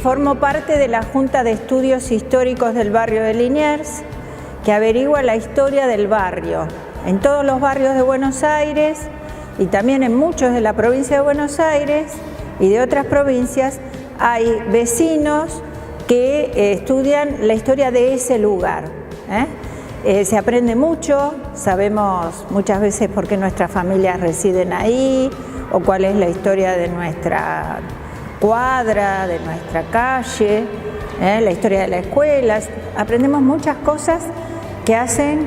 Formo parte de la Junta de Estudios Históricos del barrio de Liniers, que averigua la historia del barrio. En todos los barrios de Buenos Aires y también en muchos de la provincia de Buenos Aires y de otras provincias hay vecinos que estudian la historia de ese lugar. Se aprende mucho, sabemos muchas veces por qué nuestras familias residen ahí o cuál es la historia de nuestra cuadra, de nuestra calle, la historia de la escuela. Aprendemos muchas cosas que hacen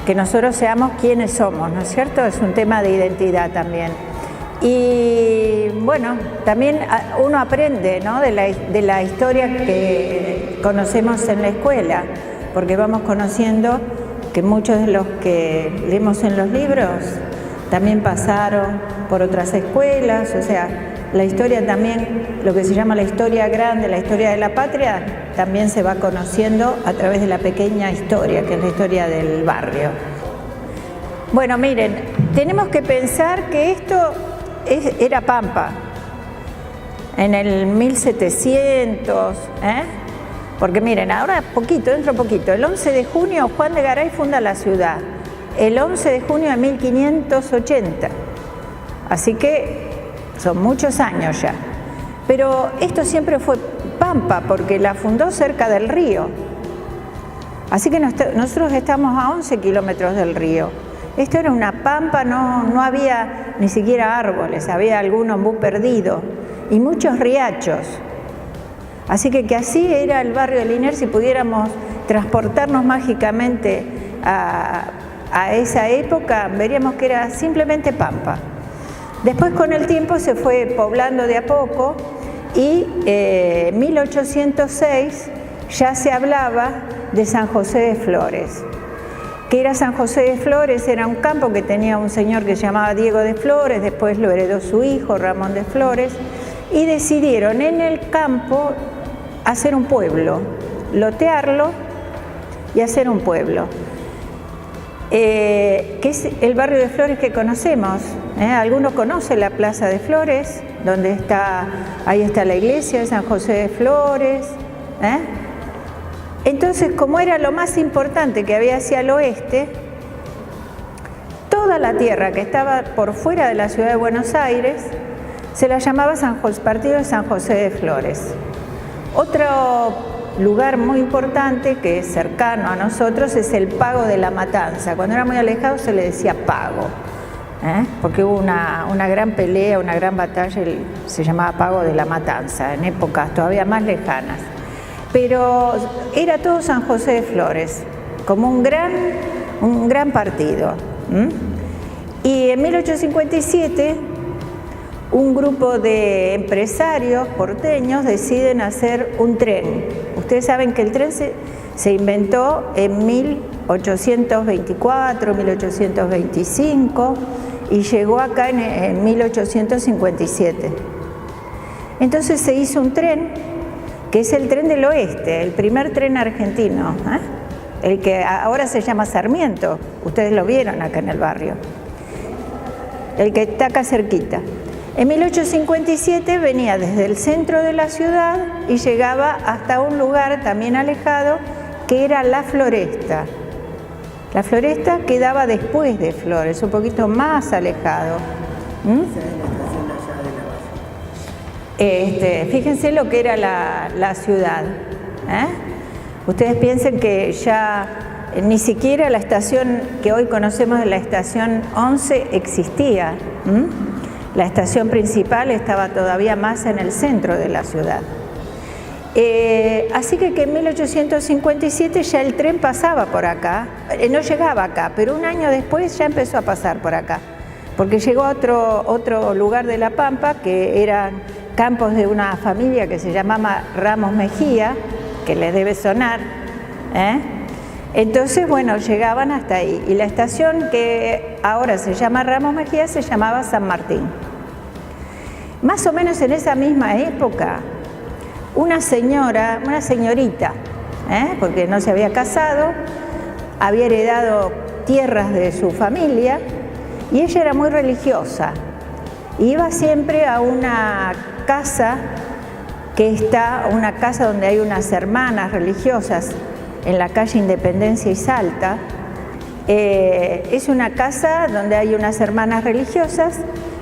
que nosotros seamos quienes somos, ¿no es cierto? Es un tema de identidad también. Y bueno, también uno aprende, ¿no?, de la historia que conocemos en la escuela, porque vamos conociendo que muchos de los que leemos en los libros también pasaron por otras escuelas, o sea, la historia también, lo que se llama la historia grande, la historia de la patria, también se va conociendo a través de la pequeña historia, que es la historia del barrio. Bueno, miren, tenemos que pensar que esto era Pampa, en el 1700, porque miren, ahora dentro poquito, el 11 de junio Juan de Garay funda la ciudad, el 11 de junio de 1580, así que son muchos años ya, pero esto siempre fue Pampa porque la fundó cerca del río, así que nosotros estamos a 11 kilómetros del río. Esto era una pampa, no había ni siquiera árboles, había algún ombú perdido y muchos riachos. Así que así era el barrio de Liniers. Si pudiéramos transportarnos mágicamente a esa época, veríamos que era simplemente pampa. Después con el tiempo se fue poblando de a poco y en 1806 ya se hablaba de San José de Flores. ¿Qué era San José de Flores? Era un campo que tenía un señor que se llamaba Diego de Flores, después lo heredó su hijo Ramón de Flores, y decidieron en el campo hacer un pueblo, lotearlo y hacer un pueblo, que es el barrio de Flores que conocemos. Algunos conocen la Plaza de Flores, donde ahí está la iglesia de San José de Flores. Entonces, como era lo más importante que había hacia el oeste, toda la tierra que estaba por fuera de la ciudad de Buenos Aires se la llamaba partido de San José de Flores. Otro lugar muy importante que es cercano a nosotros es el Pago de la Matanza. Cuando era muy alejado se le decía Pago, porque hubo una gran pelea, una gran batalla, se llamaba Pago de la Matanza, en épocas todavía más lejanas. Pero era todo San José de Flores, como un gran partido. Y en 1857 un grupo de empresarios porteños deciden hacer un tren. Ustedes saben que el tren se inventó en 1824, 1825 y llegó acá en 1857. Entonces se hizo un tren que es el Tren del Oeste, el primer tren argentino, el que ahora se llama Sarmiento, ustedes lo vieron acá en el barrio, el que está acá cerquita. En 1857 venía desde el centro de la ciudad y llegaba hasta un lugar también alejado que era La Floresta. La Floresta quedaba después de Flores, un poquito más alejado. Fíjense lo que era la ciudad. Ustedes piensen que ya ni siquiera la estación que hoy conocemos de la estación 11 existía. La estación principal estaba todavía más en el centro de la ciudad. Así que en 1857 ya el tren pasaba por acá, no llegaba acá, pero un año después ya empezó a pasar por acá, porque llegó a otro lugar de La Pampa, que eran campos de una familia que se llamaba Ramos Mejía, que les debe sonar. Entonces, bueno, llegaban hasta ahí. Y la estación que ahora se llama Ramos Mejía se llamaba San Martín. Más o menos en esa misma época, una señorita, porque no se había casado, había heredado tierras de su familia y ella era muy religiosa. Iba siempre a una casa que está una casa donde hay unas hermanas religiosas en la calle Independencia y Salta. Es una casa donde hay unas hermanas religiosas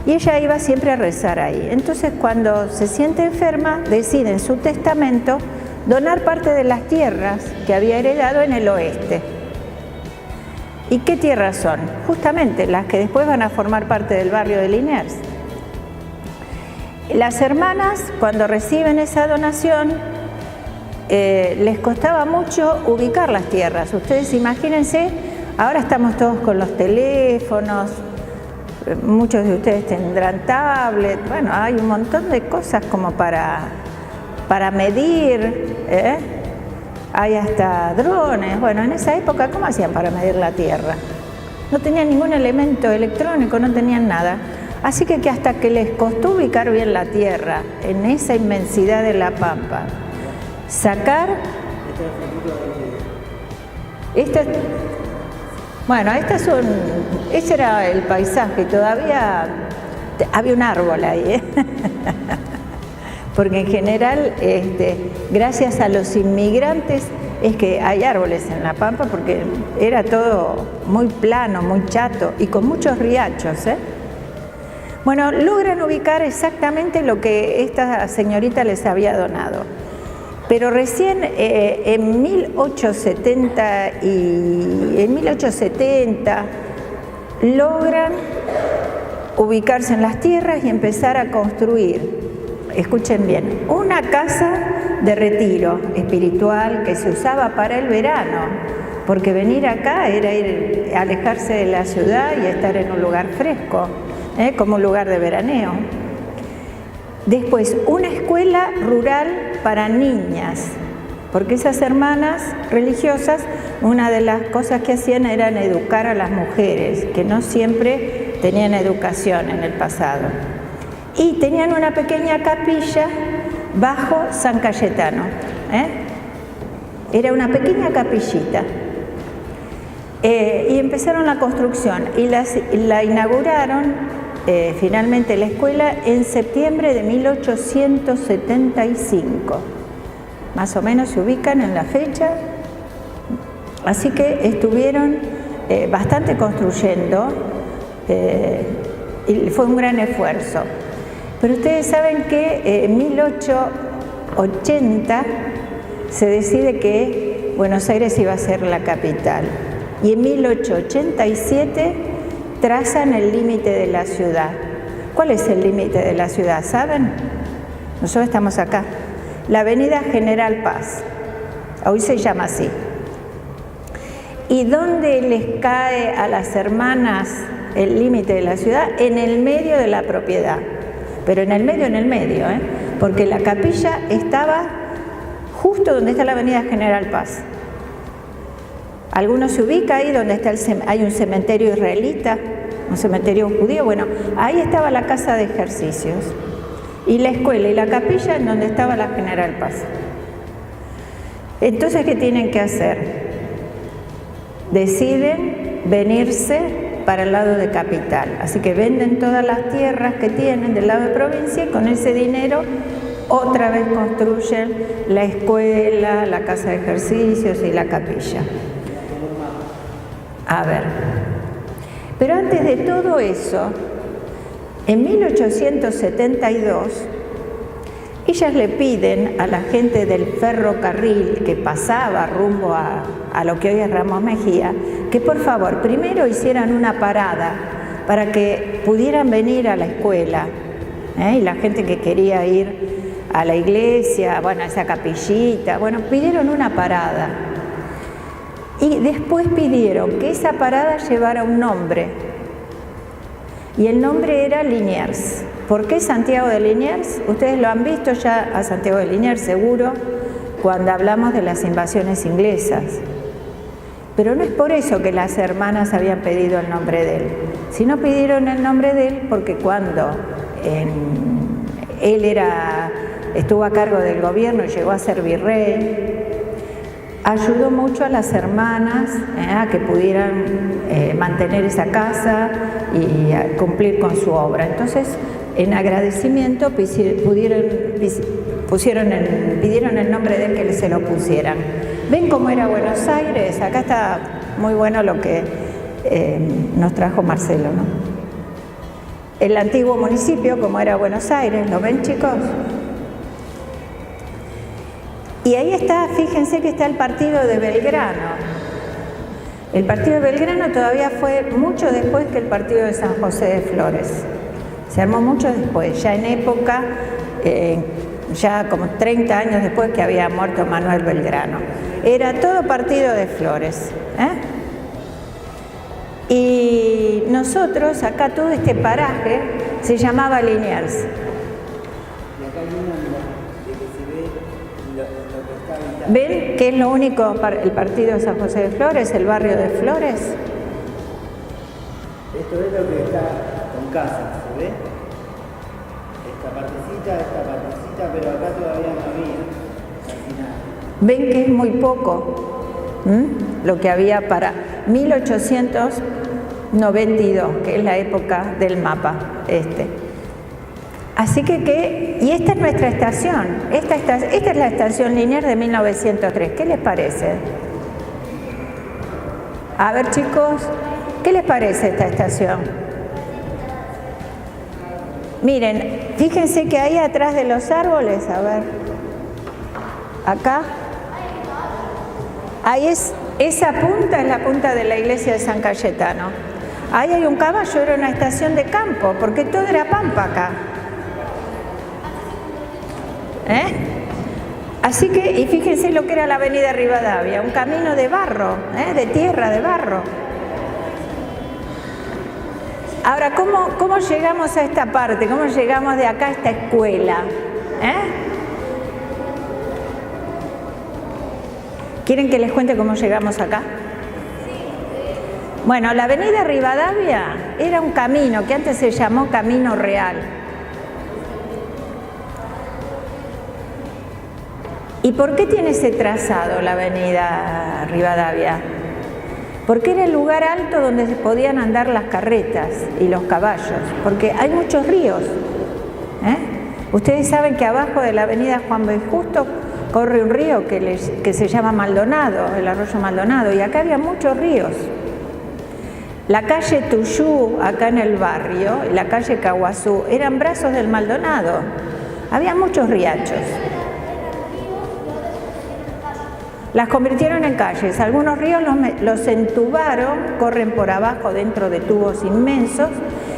y ella iba siempre a rezar ahí. Entonces, cuando se siente enferma, decide en su testamento donar parte de las tierras que había heredado en el oeste. ¿Y qué tierras son? Justamente las que después van a formar parte del barrio de Liniers. Las hermanas, cuando reciben esa donación, les costaba mucho ubicar las tierras. Ustedes imagínense, ahora estamos todos con los teléfonos, muchos de ustedes tendrán tablet, bueno, hay un montón de cosas como para medir, hay hasta drones. Bueno, en esa época, ¿cómo hacían para medir la tierra? No tenían ningún elemento electrónico, no tenían nada. Así que hasta que les costó ubicar bien la tierra en esa inmensidad de la pampa, sacar... Ese era el paisaje, todavía había un árbol ahí, porque en general, gracias a los inmigrantes, es que hay árboles en la pampa, porque era todo muy plano, muy chato y con muchos riachos. Bueno, logran ubicar exactamente lo que esta señorita les había donado. Pero recién en 1870 logran ubicarse en las tierras y empezar a construir, escuchen bien, una casa de retiro espiritual que se usaba para el verano, porque venir acá era alejarse de la ciudad y estar en un lugar fresco, como un lugar de veraneo. Después, una escuela rural para niñas, porque esas hermanas religiosas, una de las cosas que hacían era educar a las mujeres, que no siempre tenían educación en el pasado. Y tenían una pequeña capilla bajo San Cayetano. Era una pequeña capillita. Y empezaron la construcción y la inauguraron finalmente la escuela en septiembre de 1875. Más o menos se ubican en la fecha. Así que estuvieron bastante construyendo y fue un gran esfuerzo. Pero ustedes saben que en 1880 se decide que Buenos Aires iba a ser la capital. Y en 1887 trazan el límite de la ciudad. ¿Cuál es el límite de la ciudad? ¿Saben? Nosotros estamos acá. La avenida General Paz. Hoy se llama así. ¿Y dónde les cae a las hermanas el límite de la ciudad? En el medio de la propiedad. Pero en el medio, porque la capilla estaba justo donde está la avenida General Paz. Algunos se ubica ahí donde está hay un cementerio israelita, un cementerio judío. Bueno, ahí estaba la casa de ejercicios y la escuela y la capilla en donde estaba la General Paz. Entonces, ¿qué tienen que hacer? Deciden venirse para el lado de capital. Así que venden todas las tierras que tienen del lado de provincia y con ese dinero otra vez construyen la escuela, la casa de ejercicios y la capilla. A ver, pero antes de todo eso, en 1872, ellas le piden a la gente del ferrocarril que pasaba rumbo a lo que hoy es Ramos Mejía, que por favor primero hicieran una parada para que pudieran venir a la escuela, y la gente que quería ir a la iglesia, bueno, a esa capillita, bueno, pidieron una parada. Y después pidieron que esa parada llevara un nombre. Y el nombre era Liniers. ¿Por qué Santiago de Liniers? Ustedes lo han visto ya a Santiago de Liniers, seguro, cuando hablamos de las invasiones inglesas. Pero no es por eso que las hermanas habían pedido el nombre de él, sino pidieron el nombre de él porque cuando él estuvo a cargo del gobierno y llegó a ser virrey, ayudó mucho a las hermanas a que pudieran mantener esa casa y cumplir con su obra. Entonces, en agradecimiento pidieron el nombre de él que se lo pusieran. ¿Ven cómo era Buenos Aires? Acá está muy bueno lo que nos trajo Marcelo, ¿no? El antiguo municipio, como era Buenos Aires, ¿lo ven, chicos? Y ahí está, fíjense que está el partido de Belgrano. El partido de Belgrano todavía fue mucho después que el partido de San José de Flores. Se armó mucho después, ya en época, ya como 30 años después que había muerto Manuel Belgrano. Era todo partido de Flores. Y nosotros, acá todo este paraje, se llamaba Liniers. ¿Ven qué es lo único, el partido de San José de Flores, el barrio de Flores? Esto es lo que está con casa, ¿se ve? Esta partecita, pero acá todavía no había, al final. ¿Ven que es muy poco lo que había para 1892, que es la época del mapa este? Así que y esta es nuestra estación, esta es la estación Liniers de 1903, ¿qué les parece? A ver, chicos, ¿qué les parece esta estación? Miren, fíjense que ahí atrás de los árboles, a ver, acá, ahí esa punta es la punta de la iglesia de San Cayetano. Ahí hay un caballo, era una estación de campo, porque todo era pampa acá. Así que, y fíjense lo que era la avenida Rivadavia, un camino de barro, de tierra, de barro. Ahora, ¿cómo llegamos a esta parte? ¿Cómo llegamos de acá a esta escuela? ¿Quieren que les cuente cómo llegamos acá? Bueno, la avenida Rivadavia era un camino que antes se llamó Camino Real. ¿Y por qué tiene ese trazado la avenida Rivadavia? Porque era el lugar alto donde se podían andar las carretas y los caballos, porque hay muchos ríos. Ustedes saben que abajo de la avenida Juan B. Justo corre un río que se llama Maldonado, el arroyo Maldonado, y acá había muchos ríos. La calle Tuyú, acá en el barrio, y la calle Caguazú, eran brazos del Maldonado. Había muchos riachos. Las convirtieron en calles. Algunos ríos los entubaron, corren por abajo dentro de tubos inmensos,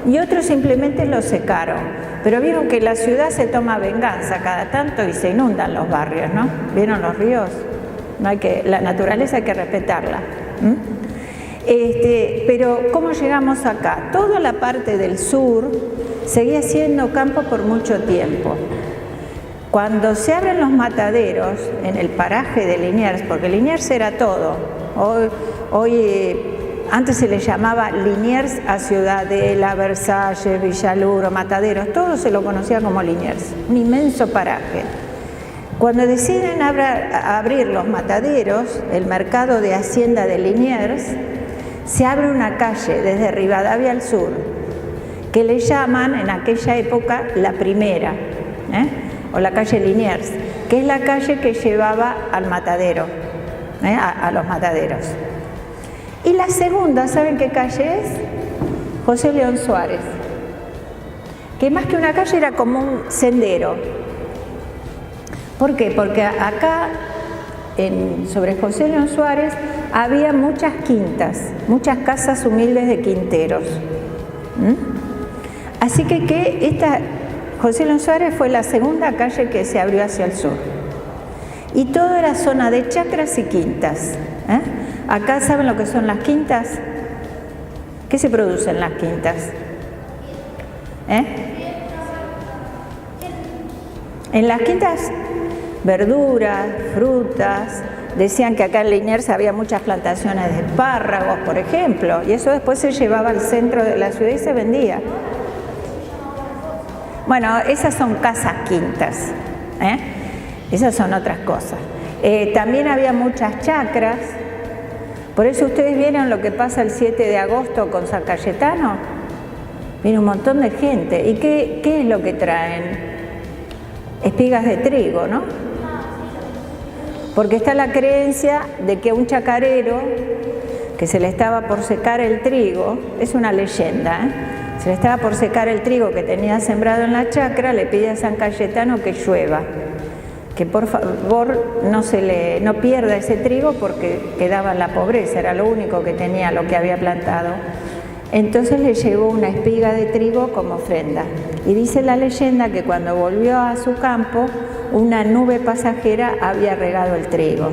y otros simplemente los secaron. Pero vieron que la ciudad se toma venganza cada tanto y se inundan los barrios, ¿no? ¿Vieron los ríos? La naturaleza hay que respetarla. Pero ¿cómo llegamos acá? Toda la parte del sur seguía siendo campo por mucho tiempo. Cuando se abren los mataderos en el paraje de Liniers, porque Liniers era todo, hoy antes se le llamaba Liniers a Ciudadela, Versalles, Villaluro, Mataderos, todo se lo conocía como Liniers, un inmenso paraje. Cuando deciden abrir los mataderos, el mercado de Hacienda de Liniers, se abre una calle desde Rivadavia al sur, que le llaman en aquella época la primera, o la calle Liniers, que es la calle que llevaba al matadero, a los mataderos. Y la segunda, ¿saben qué calle es? José León Suárez, que más que una calle era como un sendero. ¿Por qué? Porque acá, sobre José León Suárez, había muchas quintas, muchas casas humildes de quinteros. Así que esta José León Suárez fue la segunda calle que se abrió hacia el sur. Y todo era zona de chacras y quintas. Acá, ¿saben lo que son las quintas? ¿Qué se produce en las quintas? En las quintas, verduras, frutas. Decían que acá en Liniers había muchas plantaciones de espárragos, por ejemplo, y eso después se llevaba al centro de la ciudad y se vendía. Bueno, esas son casas quintas, esas son otras cosas. También había muchas chacras, por eso ustedes vieron lo que pasa el 7 de agosto con San Cayetano. Viene un montón de gente. ¿Y qué es lo que traen? espigas de trigo, ¿no? Porque está la creencia de que un chacarero que se le estaba por secar el trigo, es una leyenda, se le estaba por secar el trigo que tenía sembrado en la chacra, le pide a San Cayetano que llueva, que por favor no pierda ese trigo porque quedaba en la pobreza, era lo único que tenía, lo que había plantado. Entonces le llevó una espiga de trigo como ofrenda. Y dice la leyenda que cuando volvió a su campo, una nube pasajera había regado el trigo.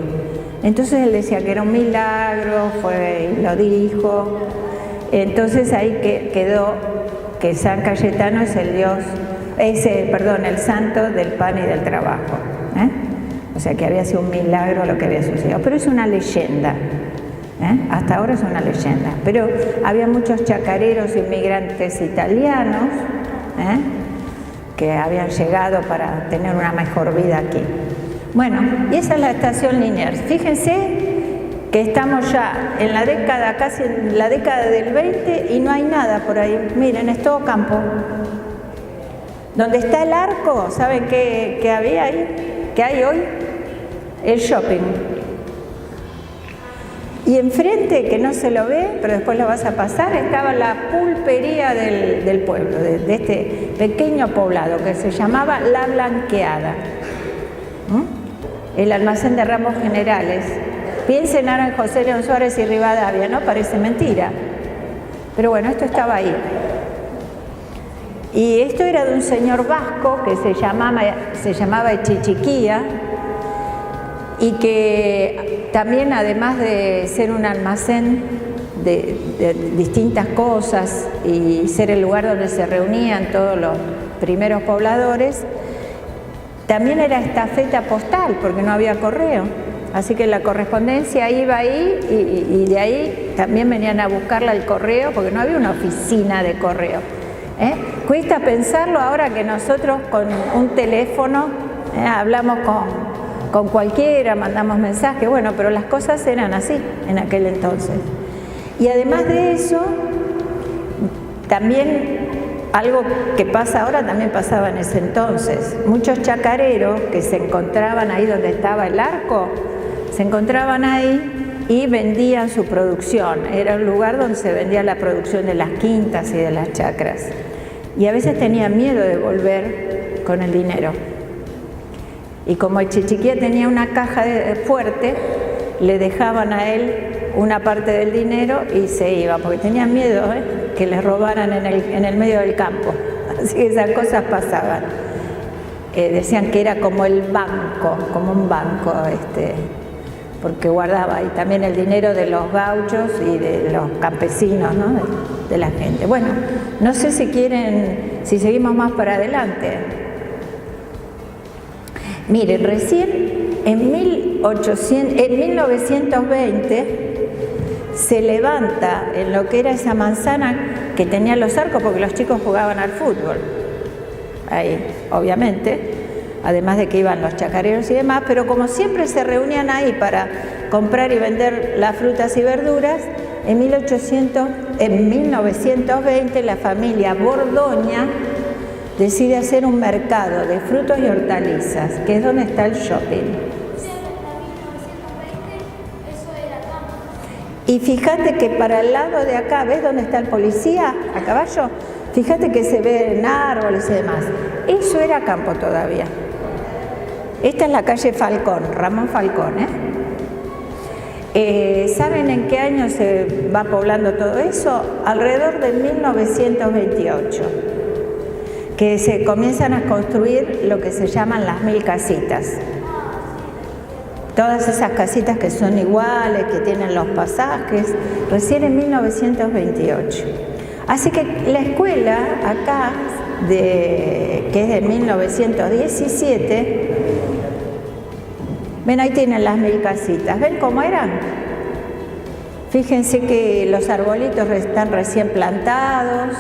Entonces él decía que era un milagro, fue y lo dijo. Entonces ahí quedó que San Cayetano es el Dios, el santo del pan y del trabajo. O sea que había sido un milagro lo que había sucedido. Pero es una leyenda. Hasta ahora es una leyenda, pero había muchos chacareros inmigrantes italianos que habían llegado para tener una mejor vida aquí. Bueno, y esa es la estación Liniers. Fíjense que estamos ya en la década, casi en la década del 20 y no hay nada por ahí. Miren, es todo campo. Donde está el arco, ¿saben qué había ahí? ¿Qué hay hoy? El shopping. Y enfrente, que no se lo ve, pero después lo vas a pasar, estaba la pulpería del pueblo, de este pequeño poblado que se llamaba La Blanqueada. El almacén de ramos generales. Piensen ahora en José León Suárez y Rivadavia, ¿no? Parece mentira. Pero bueno, esto estaba ahí. Y esto era de un señor vasco que se llamaba Echichiquía, y que también, además de ser un almacén de distintas cosas y ser el lugar donde se reunían todos los primeros pobladores, también era estafeta postal porque no había correo. Así que la correspondencia iba ahí y de ahí también venían a buscarla el correo porque no había una oficina de correo. Cuesta pensarlo ahora que nosotros con un teléfono hablamos con cualquiera, mandamos mensajes, bueno, pero las cosas eran así en aquel entonces. Y además de eso, también algo que pasa ahora también pasaba en ese entonces. Muchos chacareros que se encontraban ahí donde estaba el arco, se encontraban ahí y vendían su producción. Era un lugar donde se vendía la producción de las quintas y de las chacras. Y a veces tenían miedo de volver con el dinero. Y como el Chichiquía tenía una caja fuerte, le dejaban a él una parte del dinero y se iba, porque tenían miedo que les robaran en el medio del campo. Así que esas cosas pasaban. Decían que era como el banco, como un banco, porque guardaba ahí también el dinero de los gauchos y de los campesinos, ¿no? de la gente. Bueno, no sé si seguimos más para adelante. Miren, recién en 1920 se levanta en lo que era esa manzana que tenía los arcos, porque los chicos jugaban al fútbol, ahí, obviamente, además de que iban los chacareros y demás, pero como siempre se reunían ahí para comprar y vender las frutas y verduras, en 1920 la familia Bordoña decide hacer un mercado de frutos y hortalizas, que es donde está el shopping. Y fíjate que para el lado de acá, ¿ves dónde está el policía a caballo? Fíjate que se ven árboles y demás. Eso era campo todavía. Esta es la calle Falcón, Ramón Falcón, ¿Saben en qué año se va poblando todo eso? Alrededor de 1928. Que se comienzan a construir lo que se llaman las 1000 casitas. Todas esas casitas que son iguales, que tienen los pasajes, recién en 1928. Así que la escuela acá, que es de 1917, ven, ahí tienen las 1000 casitas. ¿Ven cómo eran? Fíjense que los arbolitos están recién plantados.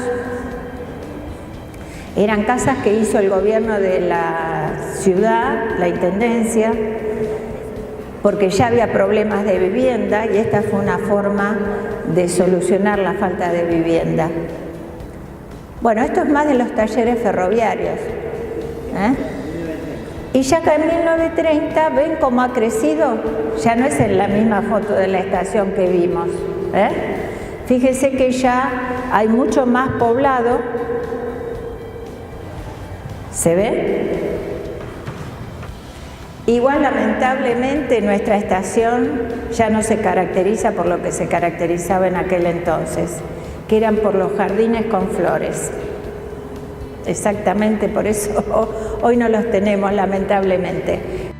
Eran casas que hizo el gobierno de la ciudad, la intendencia, porque ya había problemas de vivienda y esta fue una forma de solucionar la falta de vivienda. Bueno, esto es más de los talleres ferroviarios. Y ya que en 1930, ¿ven cómo ha crecido? Ya no es en la misma foto de la estación que vimos. Fíjense que ya hay mucho más poblado. ¿Se ve? Igual, lamentablemente, nuestra estación ya no se caracteriza por lo que se caracterizaba en aquel entonces, que eran por los jardines con flores. Exactamente por eso hoy no los tenemos, lamentablemente.